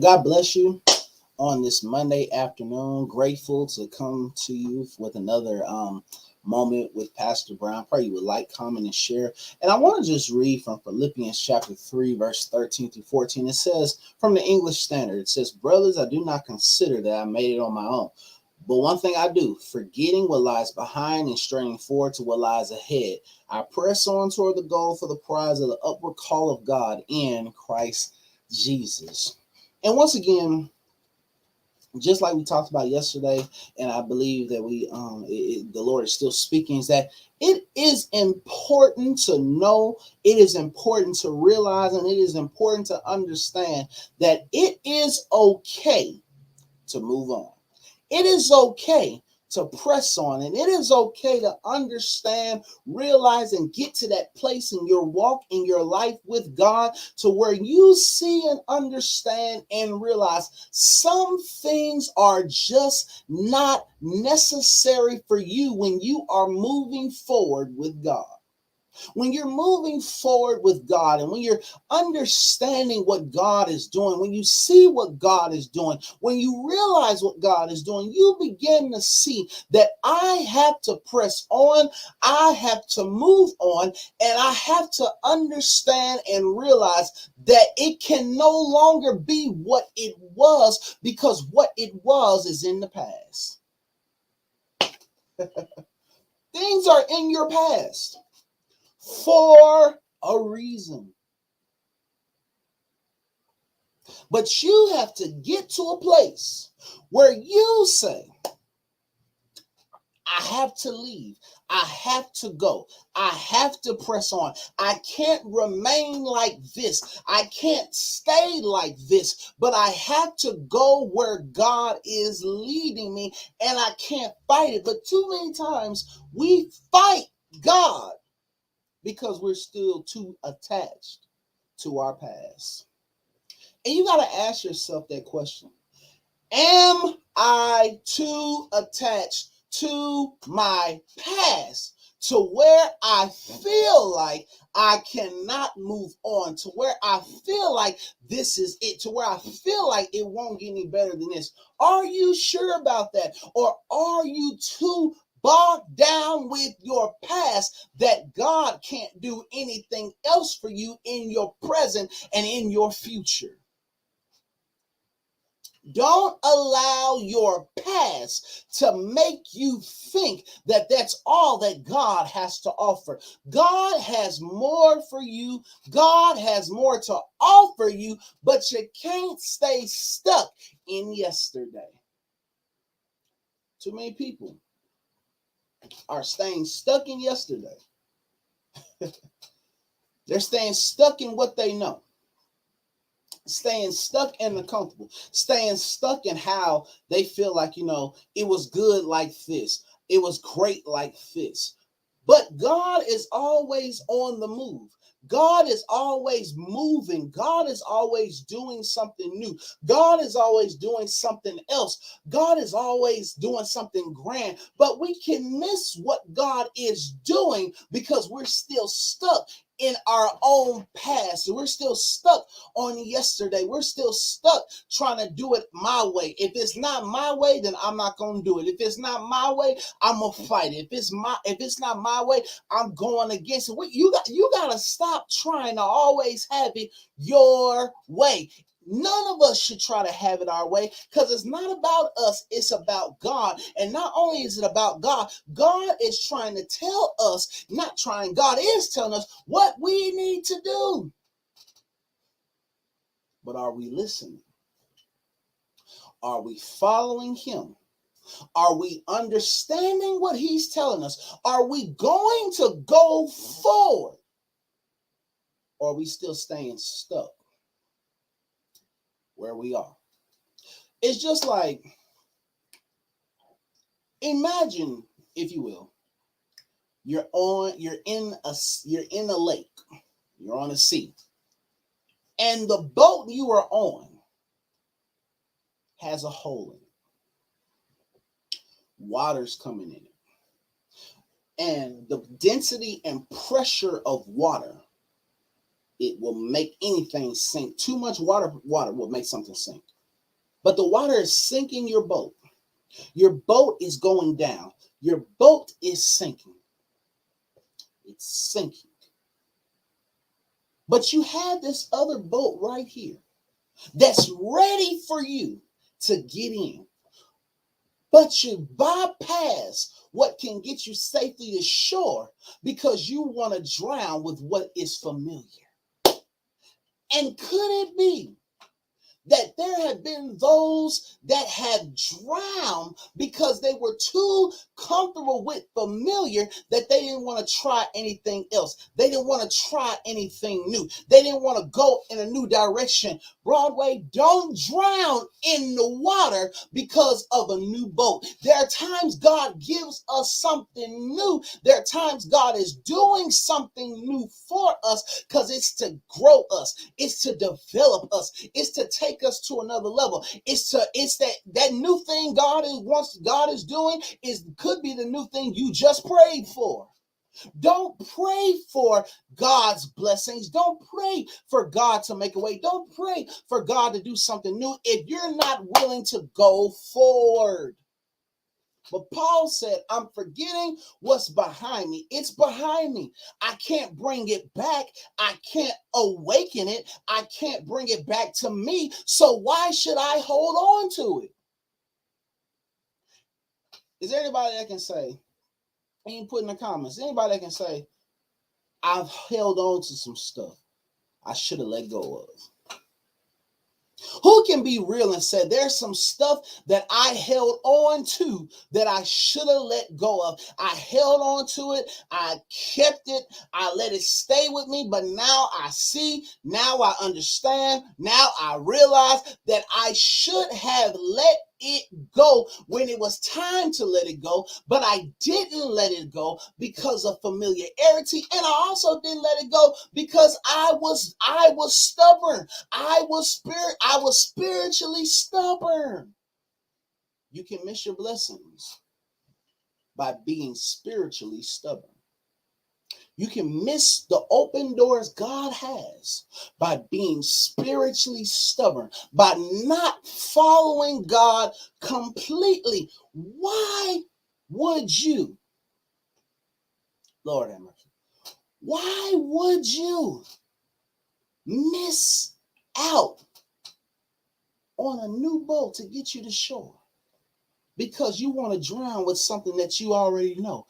God bless you on this Monday afternoon. Grateful to come to you with another moment with Pastor Brown. Pray you would like, comment, and share. And I want to just read from Philippians chapter 3, verse 13 through 14. It says, from the English Standard, it says, brothers, I do not consider that I made it on my own. But one thing I do, forgetting what lies behind and straining forward to what lies ahead, I press on toward the goal for the prize of the upward call of God in Christ Jesus. And once again, just like we talked about yesterday, and I believe that the Lord is still speaking, is that it is important to know, it is important to realize, and it is important to understand that it is okay to move on. It is okay to press on, and it is okay to understand, realize, and get to that place in your walk, in your life with God, to where you see and understand and realize some things are just not necessary for you when you are moving forward with God. When you're moving forward with God and when you're understanding what God is doing, when you see what God is doing, when you realize what God is doing, you begin to see that I have to press on, I have to move on, and I have to understand and realize that it can no longer be what it was, because what it was is in the past. Things are in your past for a reason. But you have to get to a place where you say, I have to leave. I have to go. I have to press on. I can't remain like this. I can't stay like this, but I have to go where God is leading me, and I can't fight it. But too many times we fight God because we're still too attached to our past. And you got to ask yourself that question. Am I too attached to my past to where I feel like I cannot move on, to where I feel like this is it, to where I feel like it won't get any better than this? Are you sure about that? Or are you too bogged down with your past that God can't do anything else for you in your present and in your future? Don't allow your past to make you think that that's all that God has to offer. God has more for you. God has more to offer you, but you can't stay stuck in yesterday. Too many people are staying stuck in yesterday. They're staying stuck in what they know. Staying stuck in the comfortable, staying stuck in how they feel like, it was good like this, it was great like this. But God is always on the move. God is always moving. God is always doing something new. God is always doing something else. God is always doing something grand. But we can miss what God is doing because we're still stuck in our own past. We're still stuck on yesterday. We're still stuck trying to do it my way. If it's not my way, then I'm not going to do it. If it's not my way, I'm gonna fight it. If it's not my way, I'm going against it. You got to stop trying to always have it your way. None of us should try to have it our way, because it's not about us, it's about God. And not only is it about God, God is trying to tell us, not trying, God is telling us what we need to do. But are we listening? Are we following Him? Are we understanding what He's telling us? Are we going to go forward? Or are we still staying stuck where we are? It's just like, imagine, if you will, you're in a lake, you're on a sea, and the boat you are on has a hole in it. Water's coming in it. And the density and pressure of water it will make anything sink. Too much water will make something sink. But the water is sinking your boat. Your boat is going down. Your boat is sinking. It's sinking. But you have this other boat right here that's ready for you to get in. But you bypass what can get you safely to shore because you want to drown with what is familiar. And could it be that there have been those that have drowned because they were too comfortable with familiar, that they didn't want to try anything else. They didn't want to try anything new. They didn't want to go in a new direction. Broadway, don't drown in the water because of a new boat. There are times God gives us something new. There are times God is doing something new for us because it's to grow us. It's to develop us. It's to take us to another level. It's that new thing God is doing could be the new thing you just prayed for. Don't pray for God's blessings. Don't pray for God to make a way. Don't pray for God to do something new if you're not willing to go forward. But Paul said, I'm forgetting what's behind me. It's behind me. I can't bring it back. I can't awaken it. I can't bring it back to me. So why should I hold on to it? Is there anybody that can say, and you put in the comments, anybody that can say, I've held on to some stuff I should have let go of? Who can be real and say there's some stuff that I held on to that I should have let go of? I held on to it. I kept it. I let it stay with me. But now I see, now I understand, now I realize that I should have let it go when it was time to let it go, but I didn't let it go because of familiarity, and I also didn't let it go because I was stubborn. I was spiritually stubborn. You can miss your blessings by being spiritually stubborn. You can miss the open doors God has by being spiritually stubborn, by not following God completely. Why would you, Lord have mercy, why would you miss out on a new boat to get you to shore? Because you want to drown with something that you already know.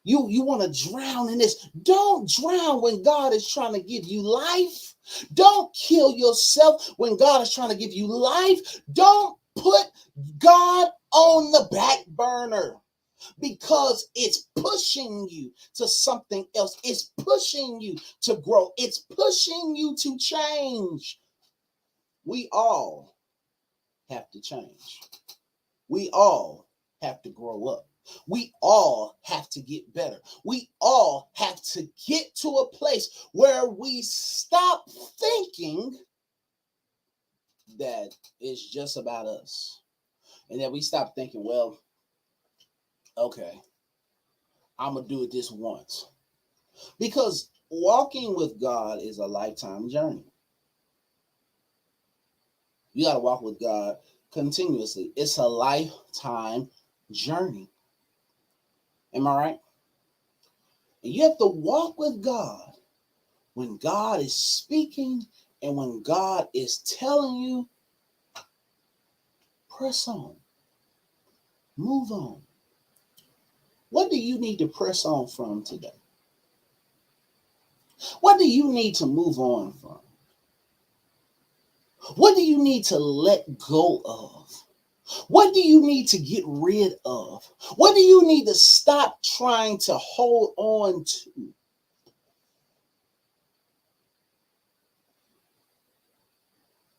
You want to drown in this. Don't drown when God is trying to give you life. Don't kill yourself when God is trying to give you life. Don't put God on the back burner because it's pushing you to something else. It's pushing you to grow. It's pushing you to change. We all have to change. We all have to grow up. We all have to get better. We all have to get to a place where we stop thinking that it's just about us. And that we stop thinking, well, okay, I'm going to do it this once. Because walking with God is a lifetime journey. You got to walk with God continuously. It's a lifetime journey. Am I right? And you have to walk with God when God is speaking and when God is telling you, press on, move on. What do you need to press on from today? What do you need to move on from? What do you need to let go of? What do you need to get rid of? What do you need to stop trying to hold on to?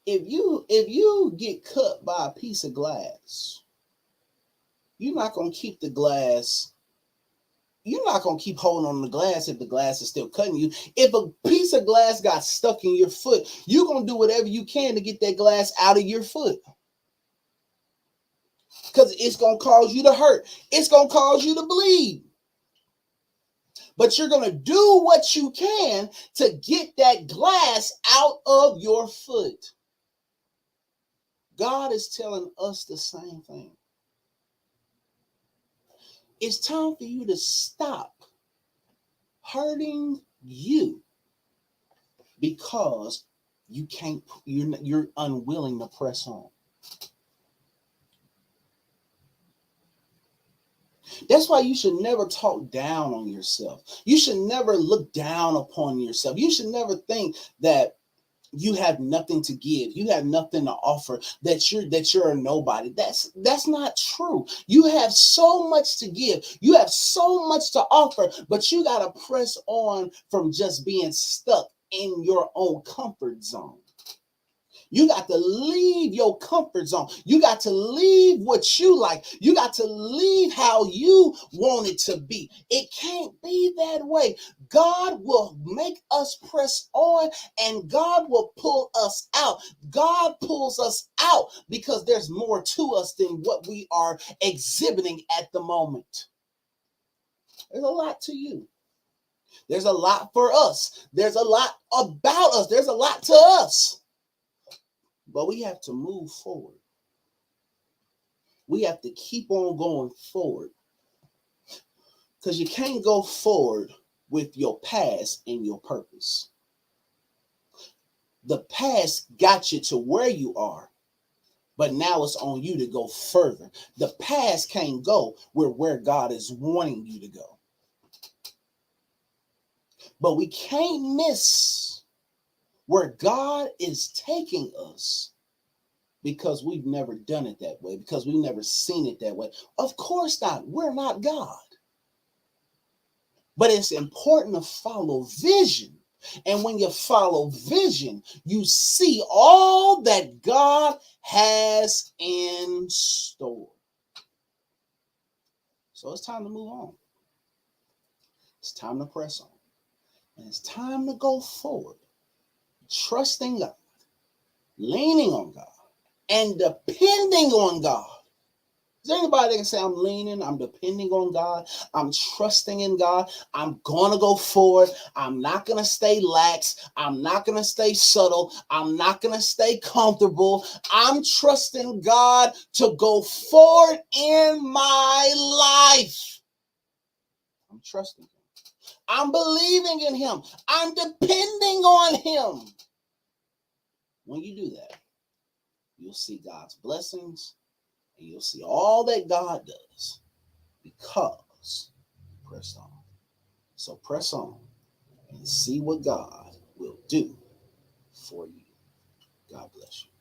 If you get cut by a piece of glass, you're not going to keep the glass. You're not going to keep holding on to the glass if the glass is still cutting you. If a piece of glass got stuck in your foot, you're going to do whatever you can to get that glass out of your foot. Because it's going to cause you to hurt. It's going to cause you to bleed. but you're going to do what you can to get that glass out of your foot. God is telling us the same thing. It's time for you to stop hurting you because you're unwilling to press on. That's why you should never talk down on yourself. You should never look down upon yourself. You should never think that you have nothing to give, you have nothing to offer, that you're a nobody. That's not true. You have so much to give, you have so much to offer, but you got to press on from just being stuck in your own comfort zone. You got to leave your comfort zone. You got to leave what you like. You got to leave how you want it to be. It can't be that way. God will make us press on, and God will pull us out. God pulls us out because there's more to us than what we are exhibiting at the moment. There's a lot to you. There's a lot for us. There's a lot about us. There's a lot to us. But we have to move forward. We have to keep on going forward. Because you can't go forward with your past and your purpose. The past got you to where you are, but now it's on you to go further. The past can't go where God is wanting you to go. But we can't miss where God is taking us because we've never done it that way, because we've never seen it that way. Of course not. We're not God. But it's important to follow vision. And when you follow vision, you see all that God has in store. So it's time to move on. It's time to press on. And it's time to go forward, trusting God, leaning on God, and depending on God. Is there anybody that can say, I'm leaning, I'm depending on God, I'm trusting in God, I'm going to go forward, I'm not going to stay lax, I'm not going to stay subtle, I'm not going to stay comfortable, I'm trusting God to go forward in my life. I'm trusting Him. I'm believing in Him. I'm depending on Him. When you do that, you'll see God's blessings, and you'll see all that God does because press on. So press on and see what God will do for you. God bless you.